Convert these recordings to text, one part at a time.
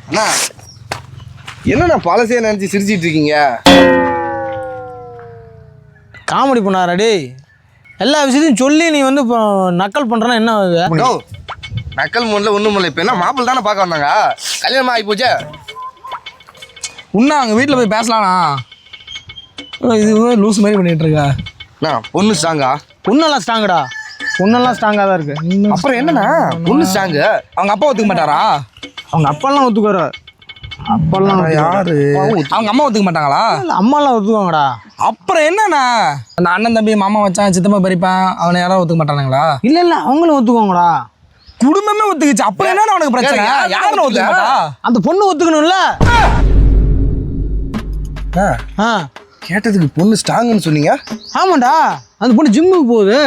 அண்ணா என்னண்ணா பழசைய நினைச்சு சிரிச்சிட்டு இருக்கீங்க? காமெடி பண்ணாரா டேய்? எல்லா விஷயத்தையும் சொல்லி நீ வந்து இப்போ நக்கல் பண்ணுறனா என்ன ஆகுது? நக்கல் மூணில் ஒன்றும் இல்லை. இப்போ என்ன மாப்பிள்ளை தானே பார்க்க வந்தாங்க, கல்யாணம் ஆகி போச்சே. உன்ன அவங்க வீட்டில் போய் பேசலாம்ண்ணா. இது லூஸ் மாதிரி பண்ணிட்டு இருக்கா. பொண்ணு ஸ்ட்ராங்கா? பொண்ணெல்லாம் ஸ்ட்ராங்கடா, பொண்ணெல்லாம் ஸ்ட்ராங்காக தான் இருக்கு. அப்புறம் என்னண்ணா பொண்ணு ஸ்ட்ராங்கு? அவங்க அப்பா ஒத்துக்க மாட்டாரா? அவங்க அப்பாலாம் ஒத்துக்குவாரு. அப்பெல்லாம் யாரு? அவங்க அம்மா ஒத்துக்க மாட்டாங்களா? அம்மாலாம் ஒத்துக்குவாங்கடா. அப்புறம் என்னண்ணா அந்த அண்ணன் தம்பி மாமா வச்சான் சித்தப்பா பெரியப்பான் அவனை யாராவது ஒத்துக்க மாட்டானுங்களா? இல்லை அவங்களும் ஒத்துக்குவாங்கடா. குடும்பமே ஒத்துக்குச்சு. அப்புறம் என்ன அவனுக்கு பிரச்சனை? யாரும் ஒத்துக்க மாட்டா? அந்த பொண்ணு ஒத்துக்கணும்ல. கேட்டதுக்கு பொண்ணு ஸ்ட்ராங்குன்னு சொன்னீங்க. ஆமாண்டா, அந்த பொண்ணு ஜிம்முக்கு போகுது,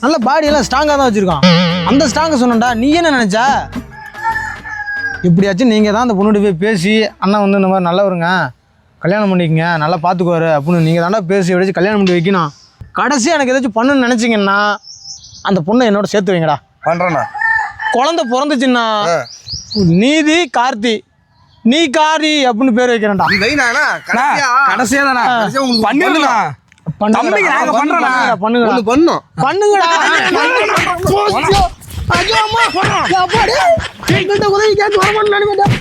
நல்ல பாடியெல்லாம் ஸ்ட்ராங்காக தான் வச்சுருக்கான். அந்த ஸ்ட்ராங்கை சொன்னேன்டா. நீ என்ன நினச்சா? எப்படியாச்சும் நீங்கள் தான் அந்த பொண்ணுகிட்ட போய் பேசி அண்ணா வந்து இந்த மாதிரி நல்லவருங்க, கல்யாணம் பண்ணிக்கங்க, நல்லா பார்த்துக்குவாரு அப்படின்னு நீங்கள் தாண்டா பேசி எப்படியாச்சும் கல்யாணம் பண்ணி வைக்கணும். கடைசி எனக்கு ஏதாச்சும் பண்ணுன்னு நினச்சிங்கன்னா அந்த பொண்ணை என்னோட சேர்த்து வைங்கடா. பண்ணுறேண்ணா. குழந்தை பிறந்துச்சுன்னா நீதி கார்த்தி, நீ காரி அப்படின்னு பேர் வைக்கிறேன்டா. கடைசியா தானே பண்ணிருந்தா தம்பிக்கு நாங்க பண்றோம்டா. பண்ணுங்கடா பண்ணும் பண்ணுங்கடா. ஐயோ அம்மா, அப்பாடி எங்கள்கிட்ட உதவி கேட்டு வர மாட்டேன்.